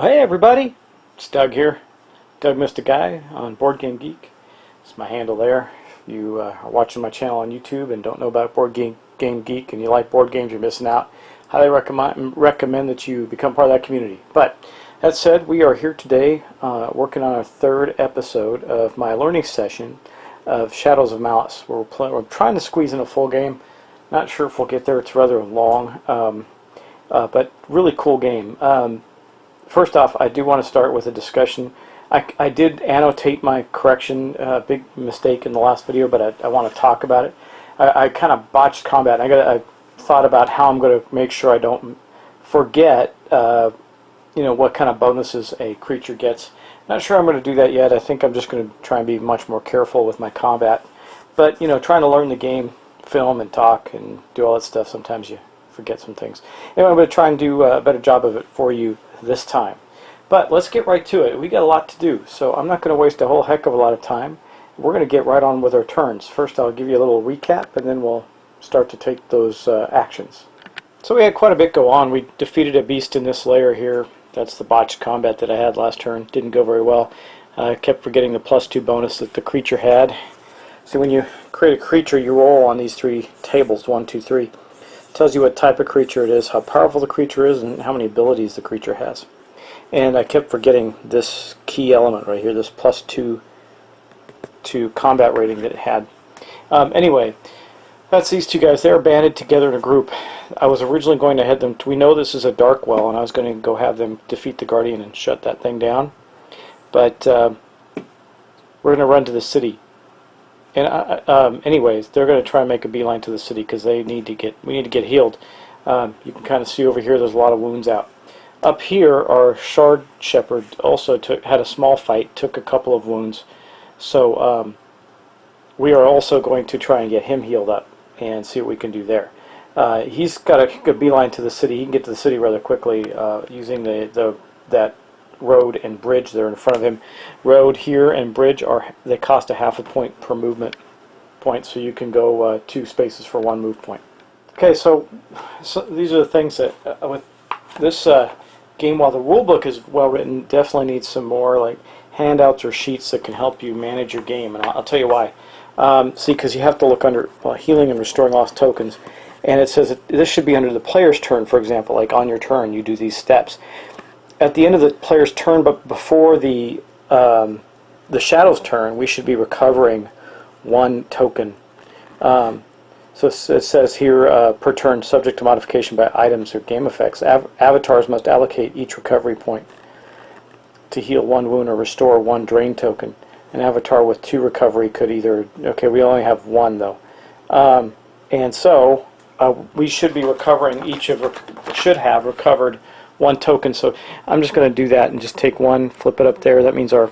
Hey everybody, it's Doug here. Doug Mr. Guy on Board Game Geek. It's my handle there. If you are watching my channel on YouTube and don't know about Board Game Geek and you like board games, you're missing out. Highly recommend that you become part of that community. But that said, we are here today working on our third episode of my learning session of Shadows of Malice. We're trying to squeeze in a full game. Not sure if we'll get there. It's rather long, but really cool game. First off, I do want to start with a discussion. I did annotate my correction, big mistake in the last video, but I want to talk about it. I kind of botched combat. I thought about how I'm going to make sure I don't forget, what kind of bonuses a creature gets. Not sure I'm going to do that yet. I think I'm just going to try and be much more careful with my combat. But trying to learn the game, film and talk and do all that stuff, sometimes you forget some things. Anyway, I'm going to try and do a better job of it for you this time. But let's get right to it. We got a lot to do, so I'm not going to waste a whole heck of a lot of time. We're going to get right on with our turns. First, I'll give you a little recap, and then we'll start to take those actions. So we had quite a bit go on. We defeated a beast in this layer here. That's the botched combat that I had last turn. Didn't go very well. I kept forgetting the +2 bonus that the creature had. So when you create a creature, you roll on these three tables, 1, 2, 3. It tells you what type of creature it is, how powerful the creature is, and how many abilities the creature has. And I kept forgetting this key element right here, this +2 to combat rating that it had. Anyway, that's these two guys. They're banded together in a group. I was originally going to head them we know this is a dark well, and I was going to go have them defeat the Guardian and shut that thing down. But we're going to run to the city. And anyways, they're going to try and make a beeline to the city because we need to get healed. You can kind of see over here there's a lot of wounds out. Up here, our Shard Shepherd also had a small fight, took a couple of wounds. So we are also going to try and get him healed up and see what we can do there. He's got a good beeline to the city. He can get to the city rather quickly using that road and bridge there in front of him. Road here and bridge they cost a ½ a point per movement point, so you can go 2 spaces for 1 move point. Okay, so these are the things that with this game, while the rule book is well written, definitely needs some more like handouts or sheets that can help you manage your game, and I'll tell you why. See, because you have to look under healing and restoring lost tokens, and it says that this should be under the player's turn. For example, like on your turn, you do these steps. At the end of the player's turn, but before the Shadow's turn, we should be recovering 1 token. So it says here, per turn, subject to modification by items or game effects, avatars must allocate each recovery point to heal 1 wound or restore 1 drain token. An avatar with 2 recovery could either... Okay, we only have 1 though. And so we should be recovering should have recovered 1 token. So I'm just going to do that and just take 1, flip it up there. That means our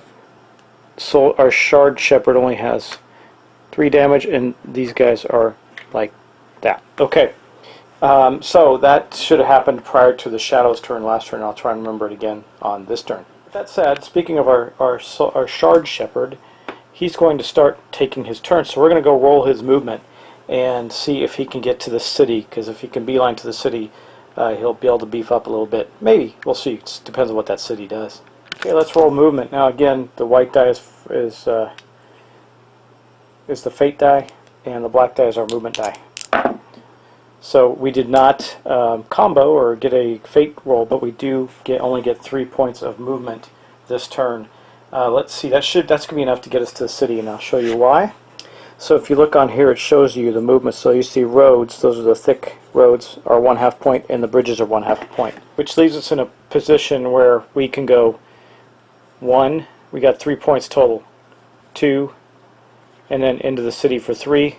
Shard Shepherd only has 3 damage, and these guys are like that. Okay, so that should have happened prior to the Shadow's turn last turn. I'll try and remember it again on this turn. That said, speaking of our Shard Shepherd, he's going to start taking his turn. So we're going to go roll his movement and see if he can get to the city, because if he can beeline to the city, he'll be able to beef up a little bit. Maybe. We'll see. It depends on what that city does. Okay, let's roll movement. Now again, the white die is the fate die, and the black die is our movement die. So we did not combo or get a fate roll, but we do only get 3 points of movement this turn. Let's see, that's going to be enough to get us to the city, and I'll show you why. So if you look on here, it shows you the movement. So you see roads, those are the thick roads, are 1/2 point, and the bridges are 1/2 point, which leaves us in a position where we can go 1, we got 3 points total, 2, and then into the city for 3.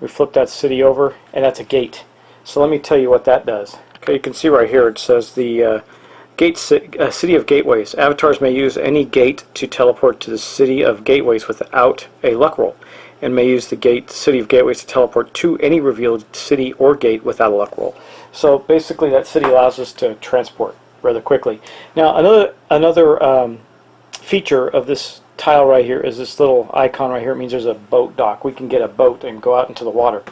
We flip that city over, and that's a gate. So let me tell you what that does. Okay, you can see right here it says the City of Gateways. Avatars may use any gate to teleport to the City of Gateways without a luck roll, and may use the City of Gateways to teleport to any revealed city or gate without a luck roll. So basically that city allows us to transport rather quickly. Now another feature of this tile right here is this little icon right here. It means there's a boat dock. We can get a boat and go out into the water.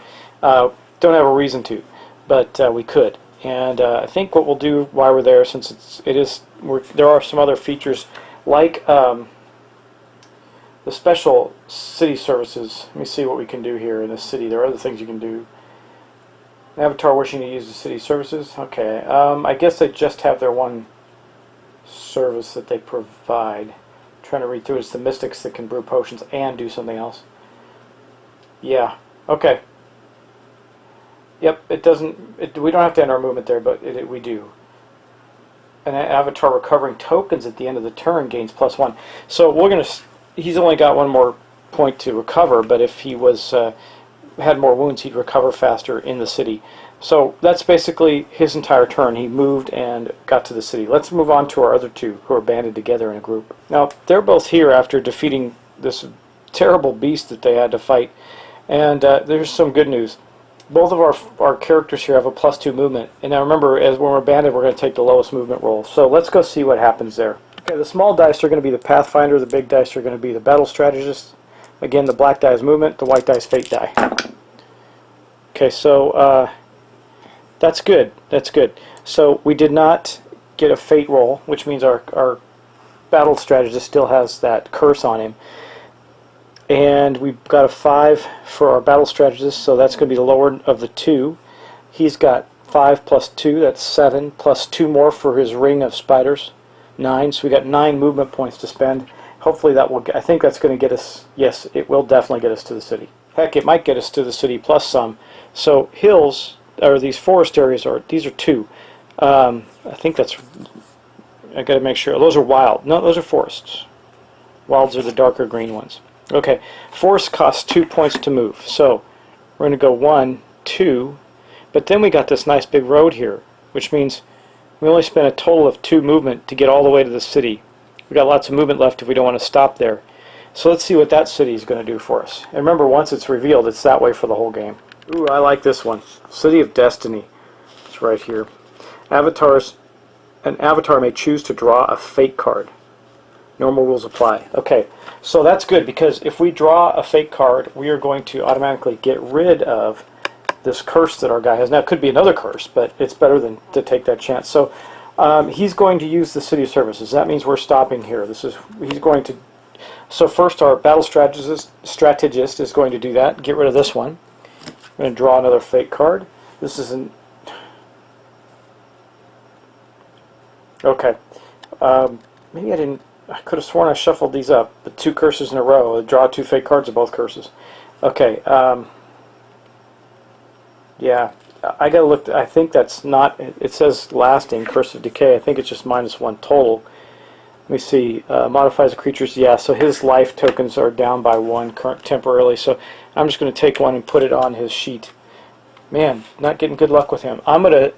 Don't have a reason to, but we could. And I think what we'll do while we're there, since there are some other features like the special city services. Let me see what we can do here in the city. There are other things you can do. Avatar wishing to use the city services. Okay, I guess they just have their one service that they provide. I'm trying to read through it. It's the mystics that can brew potions and do something else. Yeah. Okay. Yep. It doesn't. We don't have to end our movement there, but we do. An avatar recovering tokens at the end of the turn gains +1. So we're gonna. He's only got one more point to recover, but if he was had more wounds, he'd recover faster in the city. So that's basically his entire turn. He moved and got to the city. Let's move on to our other two who are banded together in a group. Now, they're both here after defeating this terrible beast that they had to fight. And there's some good news. Both of our characters here have a +2 movement. And now remember, when we're banded, we're going to take the lowest movement roll. So let's go see what happens there. Okay, the small dice are going to be the Pathfinder. The big dice are going to be the Battle Strategist. Again, the black die is movement. The white die is fate die. Okay, so that's good. That's good. So we did not get a fate roll, which means our Battle Strategist still has that curse on him. And we've got a 5 for our Battle Strategist, so that's going to be the lower of the two. He's got 5 + 2, that's 7, plus 2 more for his Ring of Spiders, 9. So we got 9 movement points to spend. Hopefully that will. I think that's going to get us. Yes, it will definitely get us to the city. Heck, it might get us to the city plus some. So hills, or these forest areas, these are 2. I think that's. I got to make sure. Those are wild. No, those are forests. Wilds are the darker green ones. Okay, forest costs 2 points to move. So we're going to go 1, 2, but then we got this nice big road here, which means we only spent a total of 2 movement to get all the way to the city. We got lots of movement left if we don't want to stop there. So let's see what that city is going to do for us. And remember, once it's revealed, it's that way for the whole game. Ooh, I like this one. City of Destiny. It's right here. An avatar may choose to draw a fate card. Normal rules apply. Okay, so that's good, because if we draw a fate card, we are going to automatically get rid of this curse that our guy has. Now, it could be another curse, but it's better than to take that chance. So he's going to use the city services. That means we're stopping here. He's going to. So first, our battle strategist is going to do that. Get rid of this one. I'm going to draw another fate card. This is an. Okay. Maybe I didn't. I could have sworn I shuffled these up. The 2 curses in a row. Draw 2 fate cards of both curses. Okay. Yeah. I gotta look. I think that's not. It says lasting curse of decay. I think it's just -1 total. Let me see. Modifies the creatures. Yeah. So his life tokens are down by 1 temporarily. So I'm just going to take 1 and put it on his sheet. Man, not getting good luck with him. I'm gonna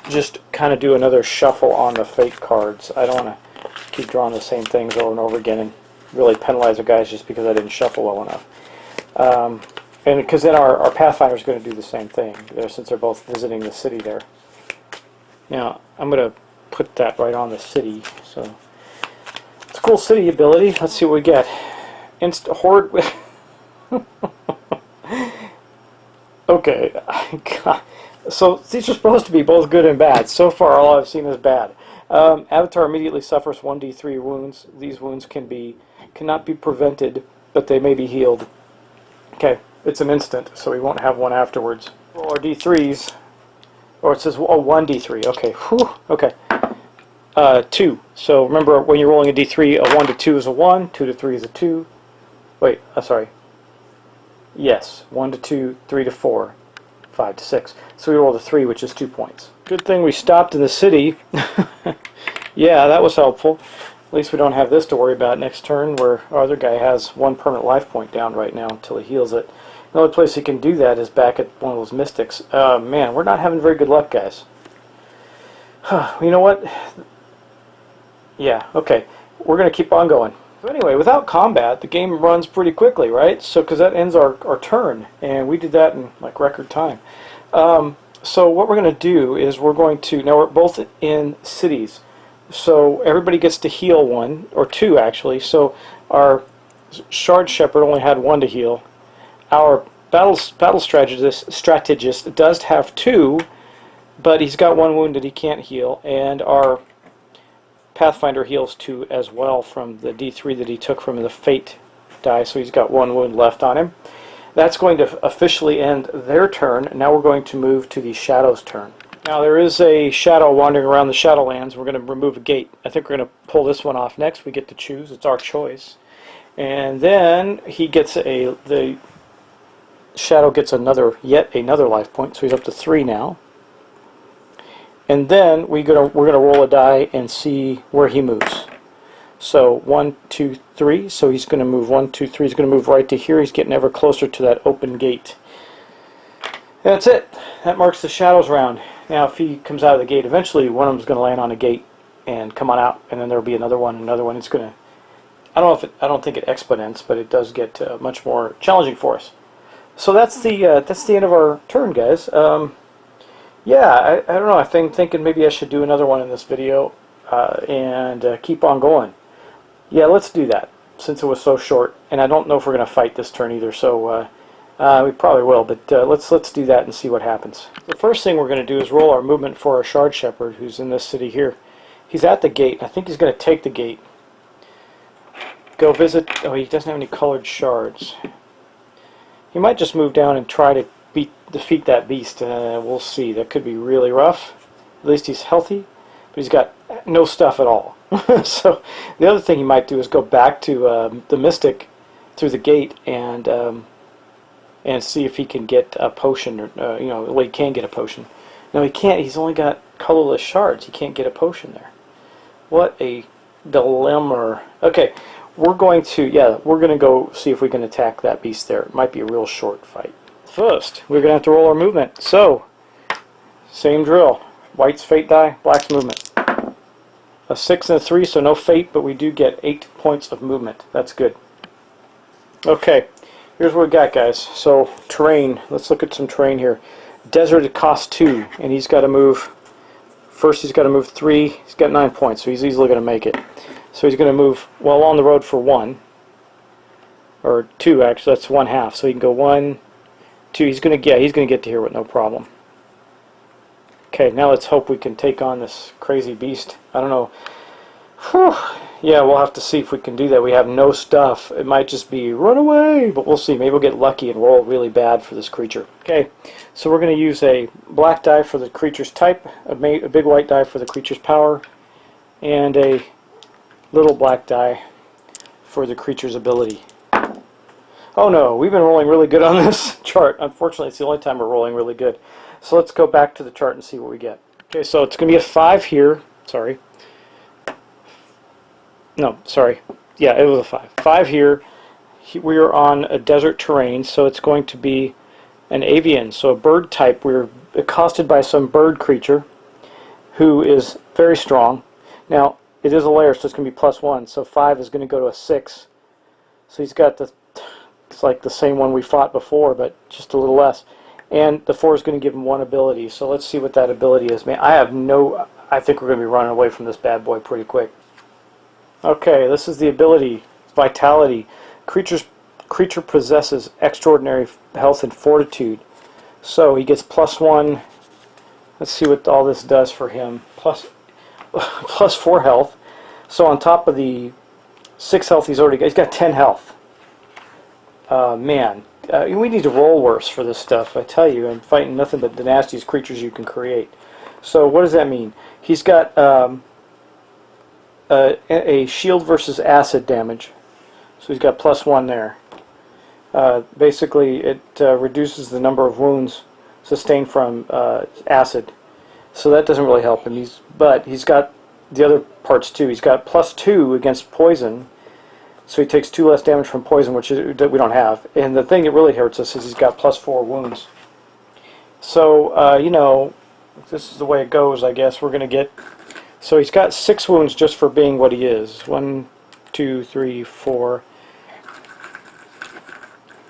just kind of do another shuffle on the fate cards. I don't want to keep drawing the same things over and over again and really penalize the guys just because I didn't shuffle well enough. And because then our Pathfinder is going to do the same thing, since they're both visiting the city there. Now, I'm going to put that right on the city. So it's a cool city ability. Let's see what we get. Horde. Okay. So these are supposed to be both good and bad. So far, all I've seen is bad. Avatar immediately suffers 1d3 wounds. These wounds cannot be prevented, but they may be healed. Okay, it's an instant, so we won't have one afterwards. Roll our d3s, or it says 1d3. Okay, whew. Okay. 2. So remember, when you're rolling a d3, a 1 to 2 is a 1, 2 to 3 is a 2. Wait, sorry. Yes, 1 to 2, 3 to 4, 5 to 6. So we rolled a 3, which is 2 points. Good thing we stopped in the city. Yeah, that was helpful. At least we don't have this to worry about next turn, where our other guy has 1 permanent life point down right now until he heals it. The only place he can do that is back at one of those mystics. Man, we're not having very good luck, guys. You know what? Yeah, okay. We're going to keep on going. So anyway, without combat, the game runs pretty quickly, right? So, because that ends our turn, and we did that in like record time. So what we're going to do is we're going to, now we're both in cities, so everybody gets to heal 1, or 2 actually. So our Shard Shepherd only had 1 to heal. Our battle strategist does have 2, but he's got 1 wound that he can't heal, and our Pathfinder heals 2 as well from the D3 that he took from the Fate die, so he's got 1 wound left on him. That's going to officially end their turn. Now we're going to move to the Shadow's turn. Now there is a shadow wandering around the Shadowlands. We're going to remove a gate. I think we're going to pull this one off next. We get to choose. It's our choice. And then he gets the Shadow gets yet another life point, so he's up to 3 now. And then we're gonna roll a die and see where he moves. So 1, 2, 3. So he's going to move 1, 2, 3. He's going to move right to here. He's getting ever closer to that open gate. That's it. That marks the Shadows round. Now, if he comes out of the gate, eventually one of them is going to land on a gate and come on out, and then there'll be another one. It's going to. I don't think it exponents, but it does get much more challenging for us. So that's the end of our turn, guys. Yeah, I don't know. I'm thinking maybe I should do another one in this video and keep on going. Yeah, let's do that since it was so short. And I don't know if we're going to fight this turn either, so we probably will. But let's do that and see what happens. The first thing we're going to do is roll our movement for our Shard Shepherd, who's in this city here. He's at the gate. I think he's going to take the gate. Go visit. Oh, he doesn't have any colored shards. He might just move down and try to defeat that beast. We'll see. That could be really rough. At least he's healthy, but he's got no stuff at all. So the other thing he might do is go back to the Mystic through the gate and see if he can get a potion, or well, he can get a potion. No, he can't. He's only got colorless shards. He can't get a potion there. What a dilemma. Okay, we're going to go see if we can attack that beast there. It might be a real short fight. First, we're going to have to roll our movement. So, same drill. White's fate die, black's movement. A 6 and a 3, so no fate, but we do get 8 points of movement. That's good. Okay, here's what we got, guys. So, terrain. Let's look at some terrain here. Desert, it costs 2, and he's got to move. First, he's got to move 3. He's got 9 points, so he's easily going to make it. So he's going to move well on the road for 1, or 2 actually. That's 1/2. So he can go 1, 2. He's going to get to here with no problem. Okay, now let's hope we can take on this crazy beast. I don't know. Whew. Yeah, we'll have to see if we can do that. We have no stuff. It might just be run away, but we'll see. Maybe we'll get lucky and roll really bad for this creature. Okay, so we're going to use a black die for the creature's type, a big white die for the creature's power, and a little black die for the creature's ability. Oh no, we've been rolling really good on this chart. Unfortunately, it's the only time we're rolling really good. So let's go back to the chart and see what we get. Okay, so it's going to be a 5 here. Sorry. No, sorry. Yeah, it was a 5. 5 here. We are on a desert terrain, so it's going to be an avian. So a bird type. We're accosted by some bird creature who is very strong. Now, it is a lair, so it's going to be +1. So 5 is going to go to a 6. So he's got it's like the same one we fought before, but just a little less. And the 4 is going to give him 1 ability. So let's see what that ability is. Man, I think we're going to be running away from this bad boy pretty quick. Okay, this is the ability. Vitality. Creature possesses extraordinary health and fortitude. So he gets +1. Let's see what all this does for him. Plus 4 health. So on top of the 6 health he's got 10 health. Man, we need to roll worse for this stuff. I tell you, I'm fighting nothing but the nastiest creatures you can create. So what does that mean? He's got a shield versus acid damage. So he's got +1 there. Basically, it reduces the number of wounds sustained from acid. So that doesn't really help him. But he's got the other parts too. He's got +2 against poison. So he takes 2 less damage from poison, which we don't have. And the thing that really hurts us is he's got +4 wounds. So, if this is the way it goes, I guess we're going to get... So he's got 6 wounds just for being what he is. 1, 2, 3, 4,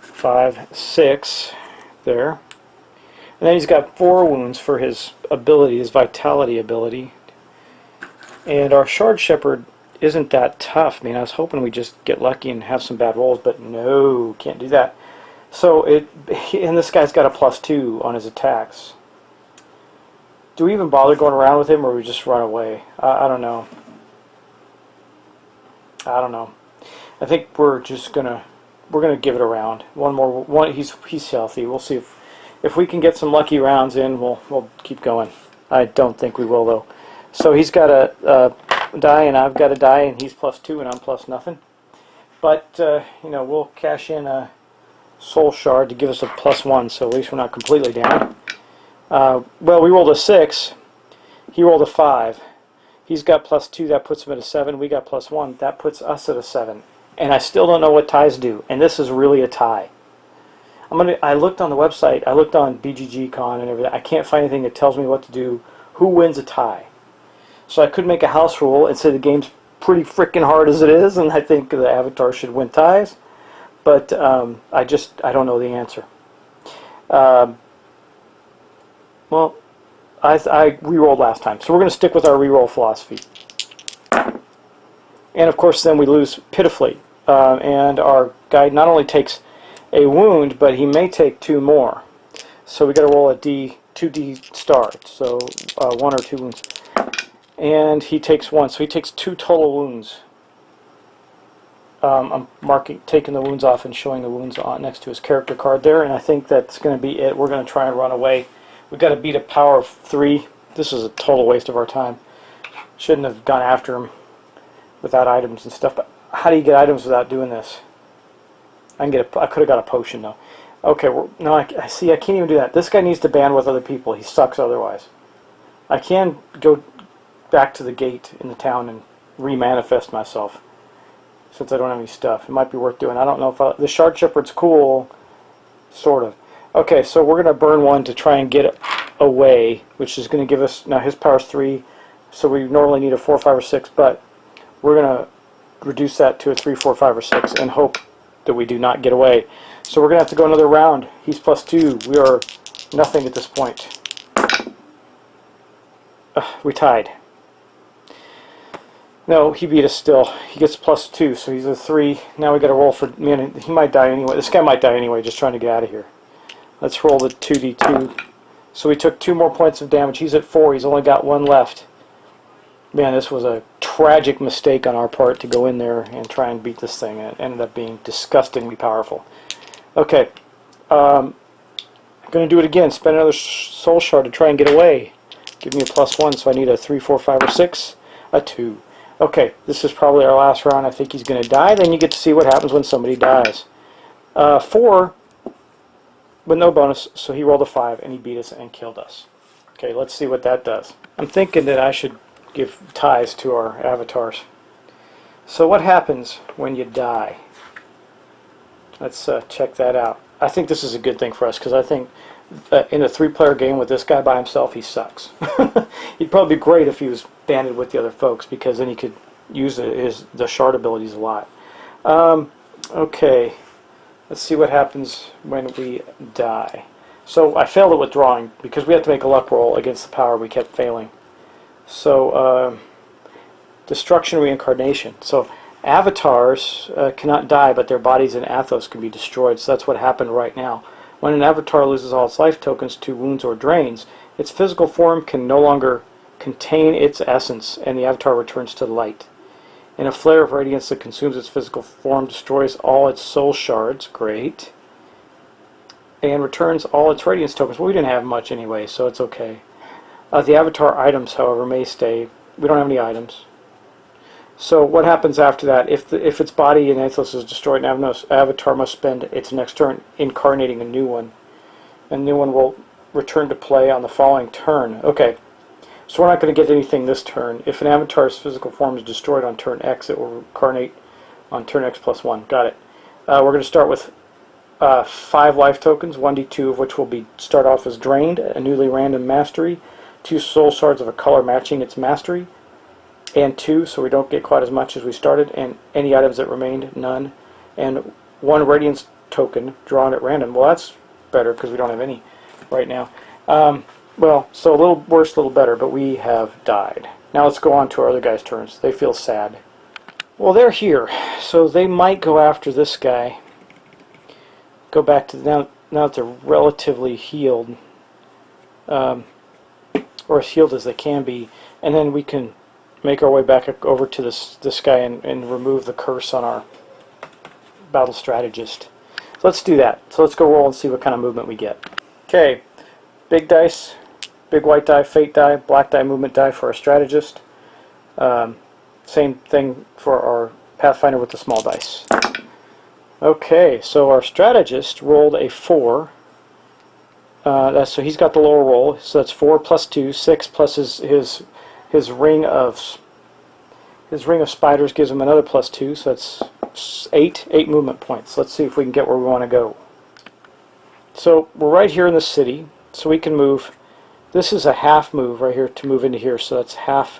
5, 6. There. And then he's got 4 wounds for his ability, his vitality ability. And our Shard Shepherd isn't that tough. I mean, I was hoping we'd just get lucky and have some bad rolls, but no, can't do that. So and this guy's got a +2 on his attacks. Do we even bother going around with him, or we just run away? I don't know. I don't know. I think we're gonna give it a round. One more. One. He's healthy. We'll see if we can get some lucky rounds in. We'll keep going. I don't think we will though. So he's got a die, and I've got a die, and he's +2, and I'm plus nothing. But you know, we'll cash in a soul shard to give us a +1, so at least we're not completely down. Well, we rolled a 6. He rolled a 5. He's got +2. That puts him at a 7. We got +1. That puts us at a 7. And I still don't know what ties do. And this is really a tie. I looked on the website. I looked on BGG Con and everything. I can't find anything that tells me what to do. Who wins a tie? So I could make a house rule and say the game's pretty freaking hard as it is, and I think the Avatar should win ties. But I don't know the answer. Well, I re-rolled last time, so we're going to stick with our re-roll philosophy. And of course, then we lose pitifully. And our guy not only takes a wound, but he may take 2 more. So we got to roll a 2D star. So 1 or 2 wounds. And he takes 1, so he takes 2 total wounds. I'm taking the wounds off and showing the wounds on next to his character card there, and I think that's going to be it. We're going to try and run away. We've got to beat a power of 3. This is a total waste of our time. Shouldn't have gone after him without items and stuff. But how do you get items without doing this? I could have got a potion though. Okay, no, I see. I can't even do that. This guy needs to band with other people. He sucks otherwise. I can go back to the gate in the town and remanifest myself since I don't have any stuff. It might be worth doing. I don't know if the Shard Shepherd's cool, sort of. Okay, so we're going to burn 1 to try and get away, which is going to give us, now his power's 3, so we normally need a 4, 5, or 6, but we're going to reduce that to a 3, 4, 5, or 6 and hope that we do not get away. So we're going to have to go another round. He's +2. We are nothing at this point. We tied. No, he beat us still. He gets +2, so he's a 3. Now we got to roll for, man, he might die anyway. This guy might die anyway, just trying to get out of here. Let's roll the 2d2. So we took 2 more points of damage. He's at 4. He's only got 1 left. Man, this was a tragic mistake on our part to go in there and try and beat this thing. It ended up being disgustingly powerful. Okay. I'm going to do it again. Spend another soul shard to try and get away. Give me a +1, so I need a 3, 4, 5, or 6. A 2. Okay, this is probably our last round. I think he's going to die. Then you get to see what happens when somebody dies. 4... with no bonus, so he rolled a 5 and he beat us and killed us. Okay, let's see what that does. I'm thinking that I should give ties to our avatars. So what happens when you die? Let's check that out. I think this is a good thing for us, because I think in a 3-player game with this guy by himself, he sucks. He'd probably be great if he was banded with the other folks, because then he could use the shard abilities a lot. Okay. Let's see what happens when we die. So I failed at withdrawing because we had to make a luck roll against the power. We kept failing. So destruction, reincarnation. So avatars cannot die, but their bodies in Athos can be destroyed. So that's what happened right now. When an avatar loses all its life tokens to wounds or drains, its physical form can no longer contain its essence, and the avatar returns to light. In a flare of radiance that consumes its physical form, destroys all its soul shards, great, and returns all its radiance tokens. Well, we didn't have much anyway, so it's okay. The avatar items, however, may stay. We don't have any items. So what happens after that? If its body in Athos is destroyed, an avatar must spend its next turn incarnating a new one. A new one will return to play on the following turn. Okay. So we're not going to get anything this turn. If an avatar's physical form is destroyed on turn X, it will incarnate on turn X +1. Got it. We're going to start with 5 life tokens, 1d2 of which will start off as drained, a newly random mastery, 2 soul shards of a color matching its mastery, and 2, so we don't get quite as much as we started, and any items that remained, none, and 1 radiance token drawn at random. Well, that's better because we don't have any right now. Well, so a little worse, a little better, but we have died. Now let's go on to our other guys' turns. They feel sad. Well, they're here, so they might go after this guy. Go back to now that they're relatively healed. or as healed as they can be, and then we can make our way back over to this guy and remove the curse on our battle strategist. So let's do that. So let's go roll and see what kind of movement we get. Okay, big dice, big white die, fate die, black die, movement die for our strategist. Same thing for our pathfinder with the small dice. Okay, so our strategist rolled a 4. So he's got the lower roll. So that's 4 plus 2, 6 plus his ring of spiders gives him another plus 2. So that's 8 movement points. Let's see if we can get where we want to go. So we're right here in the city, so we can move. This is a half move right here to move into here. So that's half.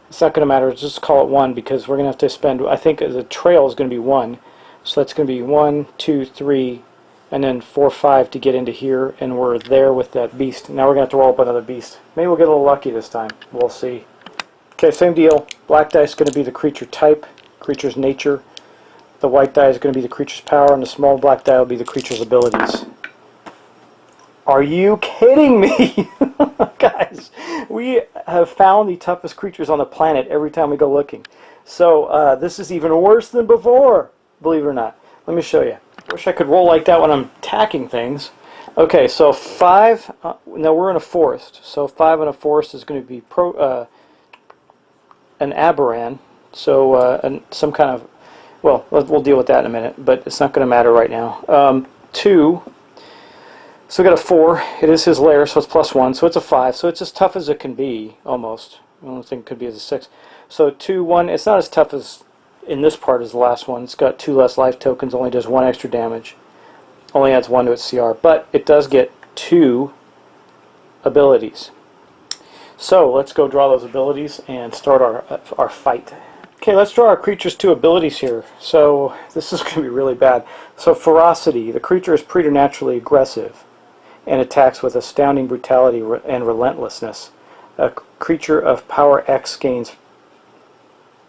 It's not going to matter. Just call it 1 because we're going to have to spend. I think the trail is going to be 1. So that's going to be 1, 2, 3, and then 4, 5 to get into here, and we're there with that beast. Now we're going to have to roll up another beast. Maybe we'll get a little lucky this time. We'll see. Okay, same deal. Black die is going to be the creature type, creature's nature. The white die is going to be the creature's power, and the small black die will be the creature's abilities. Are you kidding me? Guys, we have found the toughest creatures on the planet every time we go looking. So this is even worse than before, believe it or not. Let me show you. Wish I could roll like that when I'm attacking things. Okay, so 5, now we're in a forest. So 5 in a forest is going to be an aberran. So some kind of, well, we'll deal with that in a minute, but it's not going to matter right now. 2, so we got a 4. It is his lair, so it's plus 1, so it's a 5. So it's as tough as it can be, almost. The only thing it could be is a 6. So 2, 1, it's not as tough as in this part as the last one. It's got 2 less life tokens, only does 1 extra damage. Only adds 1 to its CR, but it does get 2 abilities. So let's go draw those abilities and start our fight. Okay, let's draw our creature's 2 abilities here. So this is going to be really bad. So ferocity, the creature is preternaturally aggressive and attacks with astounding brutality and relentlessness. A creature of power X gains.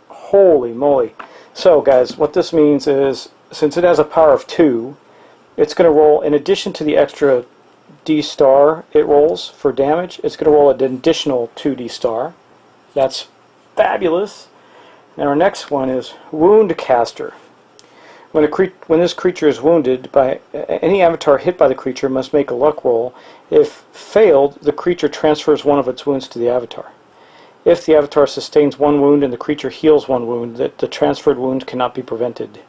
Holy moly. So guys, what this means is, since it has a power of 2, it's going to roll, in addition to the extra D star it rolls for damage, it's going to roll an additional 2D star. That's fabulous. And our next one is Wound Caster. When this creature is wounded, by any avatar hit by the creature must make a luck roll. If failed, the creature transfers 1 of its wounds to the avatar. If the avatar sustains 1 wound and the creature heals 1 wound, the transferred wound cannot be prevented.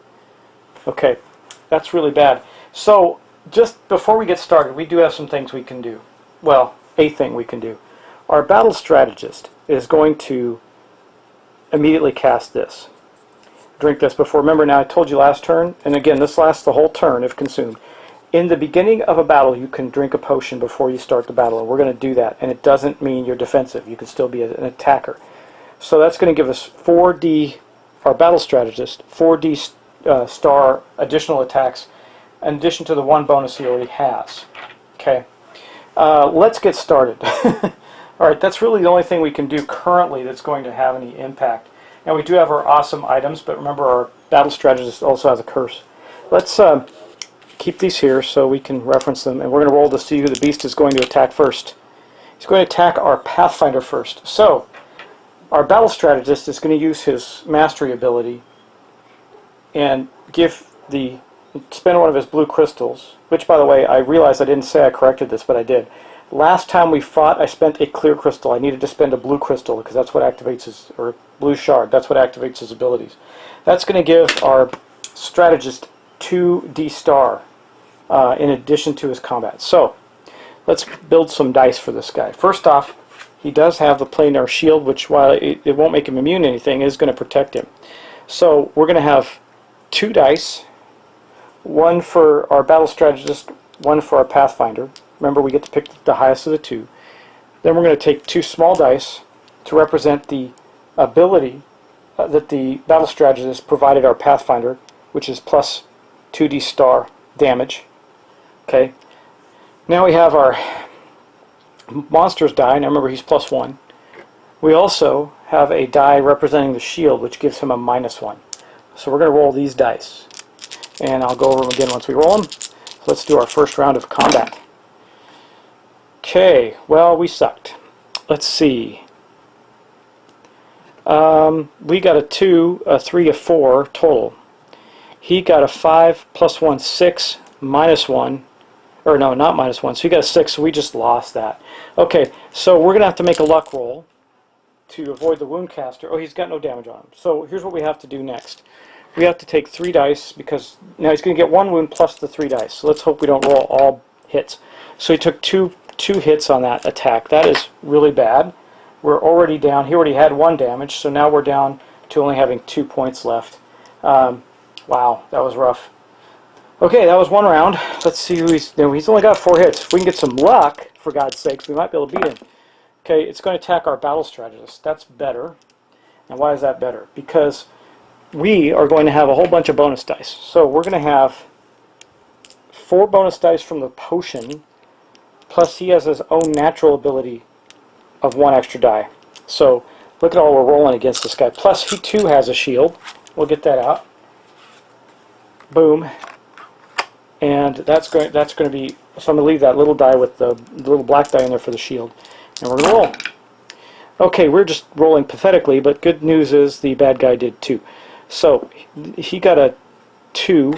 Okay, that's really bad. So, just before we get started, we do have some things we can do. Well, a thing we can do. Our battle strategist is going to immediately cast this. Drink this before. Remember now, I told you last turn, and again, this lasts the whole turn if consumed. In the beginning of a battle, you can drink a potion before you start the battle, and we're going to do that. And it doesn't mean you're defensive. You can still be an attacker. So that's going to give us 4D, our battle strategist, 4D star additional attacks, in addition to the 1 bonus he already has. Okay, let's get started. All right, that's really the only thing we can do currently that's going to have any impact. And we do have our awesome items, but remember our battle strategist also has a curse. Let's keep these here so we can reference them, and we're going to roll to see who the beast is going to attack first. He's going to attack our Pathfinder first. So, our battle strategist is going to use his mastery ability and spend 1 of his blue crystals, which, by the way, I realized I didn't say I corrected this, but I did. Last time we fought, I spent a clear crystal. I needed to spend a blue crystal because that's what activates his, or blue shard, that's what activates his abilities. That's going to give our strategist 2D star in addition to his combat. So, let's build some dice for this guy. First off, he does have the planar shield, which, while it won't make him immune to anything, is going to protect him. So, we're going to have 2 dice, 1 for our battle strategist, 1 for our Pathfinder. Remember, we get to pick the highest of the 2. Then we're going to take 2 small dice to represent the ability that the battle strategist provided our Pathfinder, which is plus 2D star damage. Okay. Now we have our monster's die. Now remember, he's plus 1. We also have a die representing the shield, which gives him a -1. So we're going to roll these dice. And I'll go over them again once we roll them. So let's do our first round of combat. Okay, well, we sucked. let's see. We got a 2, a 3, a 4 total. He got a 5 plus 1, 6, minus 1. Or no, not minus 1. So he got a 6, so we just lost that. Okay, so we're going to have to make a luck roll to avoid the wound caster. Oh, he's got no damage on him. So here's what we have to do next. We have to take 3 dice, because now he's going to get 1 wound plus the 3 dice. So let's hope we don't roll all hits. So he took two hits on that attack. That is really bad. We're already down. He already had 1 damage, so now we're down to only having 2 points left. Wow, that was rough. Okay, that was 1 round. Let's see who he's only got 4 hits. If we can get some luck, for God's sakes, we might be able to beat him. Okay, it's going to attack our battle strategist. That's better. And why is that better? Because we are going to have a whole bunch of bonus dice. So we're going to have 4 bonus dice from the potion, plus he has his own natural ability of 1 extra die. So look at all we're rolling against this guy. Plus he too has a shield. We'll get that out. Boom. And that's going to be, so I'm going to leave that little die with the little black die in there for the shield. And we're going to roll. Okay, we're just rolling pathetically, but good news is the bad guy did too. So he got a 2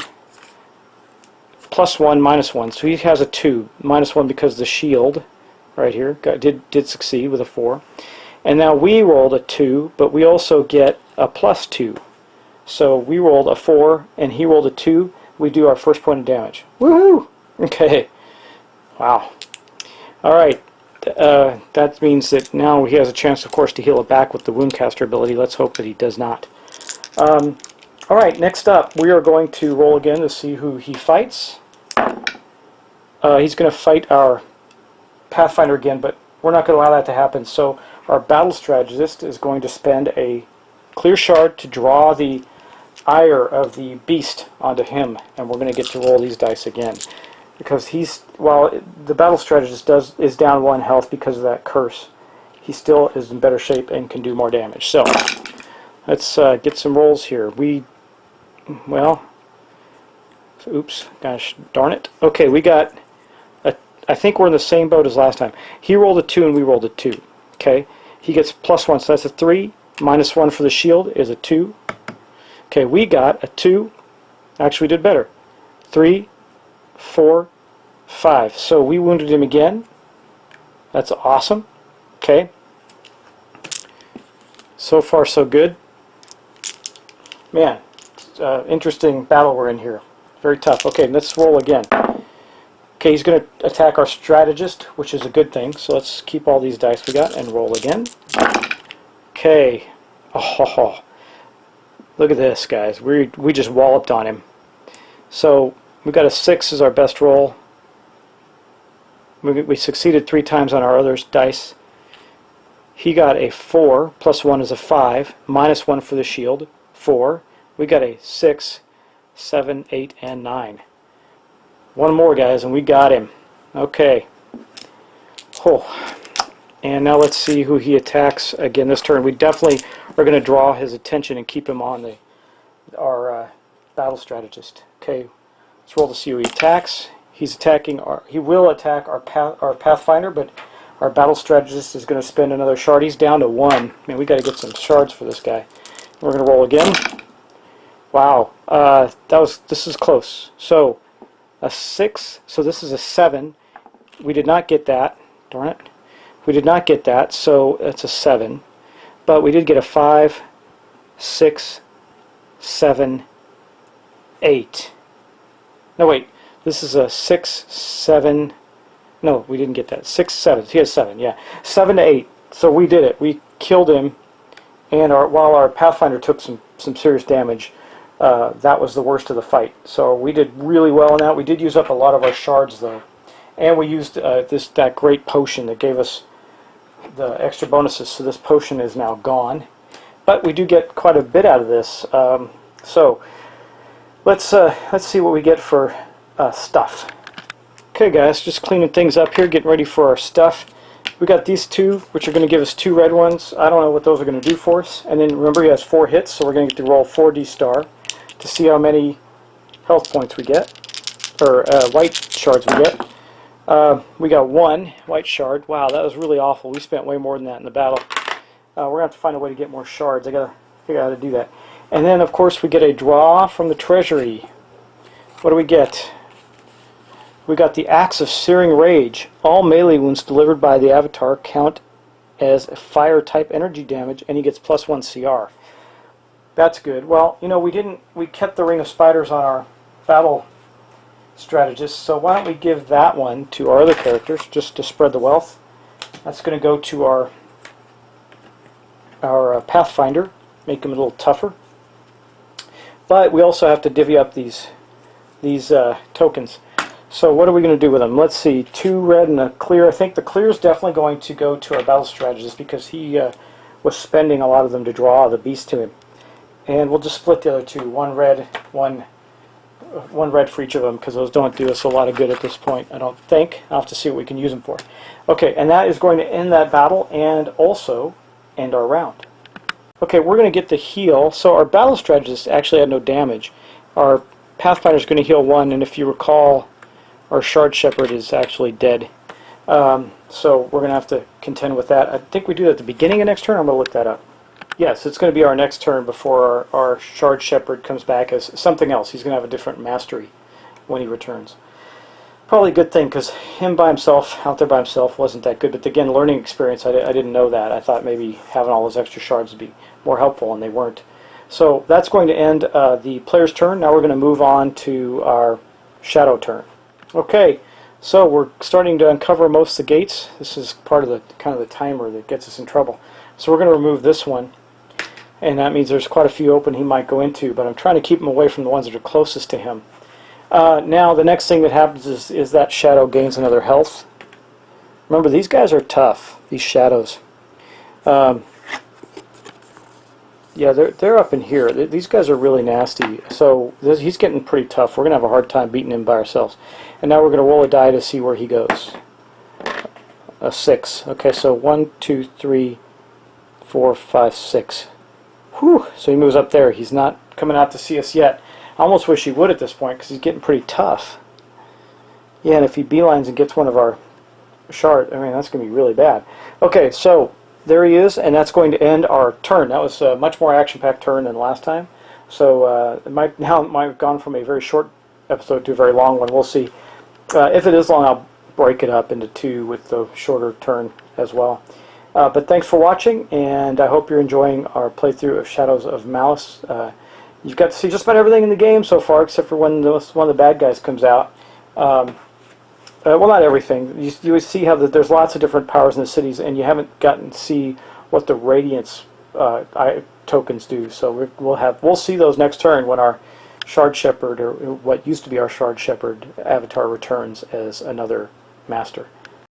plus 1 minus 1. So he has a 2 minus 1 because the shield right here did succeed with a 4. And now we rolled a 2, but we also get a plus 2. So we rolled a 4 and he rolled a 2. We do our first point of damage. Woohoo! Okay. Wow. Alright. That means that now he has a chance, of course, to heal it back with the Woundcaster ability. Let's hope that he does not. Alright, next up, we are going to roll again to see who he fights. He's going to fight our Pathfinder again, but we're not going to allow that to happen. So our battle strategist is going to spend a clear shard to draw the ire of the beast onto him, and we're going to get to roll these dice again. Because while the battle strategist is down 1 health because of that curse, he still is in better shape and can do more damage. So let's get some rolls here. Oops, gosh darn it. Okay, we got, I think we're in the same boat as last time. He rolled a 2 and we rolled a 2. Okay, he gets plus 1, so that's a 3. Minus 1 for the shield is a 2. Okay, we got a 2. Actually, we did better. 3, 4, 5. So we wounded him again. That's awesome. Okay. So far, so good. Man, interesting battle we're in here. Very tough. Okay, let's roll again. Okay, he's going to attack our strategist, which is a good thing. So let's keep all these dice we got and roll again. Okay. Oh, look at this, guys. We just walloped on him. So we got a 6 as our best roll. We succeeded 3 times on our other dice. He got a 4, plus 1 is a 5, minus 1 for the shield, 4. We got a 6, 7, 8, and 9. One more, guys, and we got him. Okay. Oh. And now let's see who he attacks again this turn. We definitely are going to draw his attention and keep him on our battle strategist. Okay, let's roll to see who he attacks. He will attack our Pathfinder, but our battle strategist is going to spend another shard. He's down to 1. Man, we got to get some shards for this guy. We're going to roll again. Wow, this is close. So a 6. So this is a 7. We did not get that. Darn it. We did not get that, so it's a 7. But we did get a 5, 6, 7, 8. No, wait. This is a 6, 7. No, we didn't get that. 6, 7. He has 7, yeah. 7 to 8. So we did it. We killed him, and while our Pathfinder took some serious damage, that was the worst of the fight. So we did really well on that. We did use up a lot of our shards, though. And we used that great potion that gave us the extra bonuses, so this potion is now gone. But we do get quite a bit out of this. So let's see what we get for stuff. Okay, guys, just cleaning things up here, getting ready for our stuff. We got these 2, which are going to give us 2 red ones. I don't know what those are going to do for us. And then remember, he has 4 hits, so we're going to get to roll 4d star to see how many health points we get, or white shards we get. We got 1 white shard. Wow, that was really awful. We spent way more than that in the battle. We're going to have to find a way to get more shards. I got to figure out how to do that. And then, of course, we get a draw from the treasury. What do we get? We got the Axe of Searing Rage. All melee wounds delivered by the avatar count as fire-type energy damage, and he gets +1 CR. That's good. Well, you know, we kept the Ring of Spiders on our battle strategist, so why don't we give that one to our other characters, just to spread the wealth. That's going to go to our Pathfinder, make him a little tougher. But we also have to divvy up these tokens. So what are we going to do with them? Let's see, 2 red and a clear. I think the clear is definitely going to go to our battle strategist because he was spending a lot of them to draw the beast to him. And we'll just split the other 2. 1 red, one red for each of them, because those don't do us a lot of good at this point, I don't think. I'll have to see what we can use them for. Okay, and that is going to end that battle and also end our round. Okay, we're going to get the heal. So our battle strategist actually had no damage. Our Pathfinder is going to heal 1, and if you recall, our Shard Shepherd is actually dead. So we're going to have to contend with that. I think we do that at the beginning of next turn. I'm going to look that up. Yes, it's going to be our next turn before our Shard Shepherd comes back as something else. He's going to have a different mastery when he returns. Probably a good thing, because him by himself, out there by himself, wasn't that good. But again, learning experience, I didn't know that. I thought maybe having all those extra shards would be more helpful, and they weren't. So that's going to end the player's turn. Now we're going to move on to our shadow turn. Okay, so we're starting to uncover most of the gates. This is part of the kind of the timer that gets us in trouble. So we're going to remove this one. And that means there's quite a few open he might go into, but I'm trying to keep him away from the ones that are closest to him. Now the next thing that happens is that shadow gains another health. Remember, these guys are tough, these shadows. Yeah, they're up in here. These guys are really nasty. So he's getting pretty tough. We're going to have a hard time beating him by ourselves. And now we're going to roll a die to see where he goes. A 6. Okay, so 1, 2, 3, 4, 5, 6. Whew, so he moves up there. He's not coming out to see us yet. I almost wish he would at this point because he's getting pretty tough. Yeah, and if he beelines and gets one of our shards, I mean, that's going to be really bad. Okay, so there he is, and that's going to end our turn. That was a much more action-packed turn than last time. So it might have gone from a very short episode to a very long one. We'll see. If it is long, I'll break it up into 2 with the shorter turn as well. But thanks for watching, and I hope you're enjoying our playthrough of Shadows of Malice. You've got to see just about everything in the game so far, except for when one of the bad guys comes out. Well, not everything. You see how there's lots of different powers in the cities, and you haven't gotten to see what the Radiance tokens do. So we'll see those next turn when our Shard Shepherd, or what used to be our Shard Shepherd avatar, returns as another master.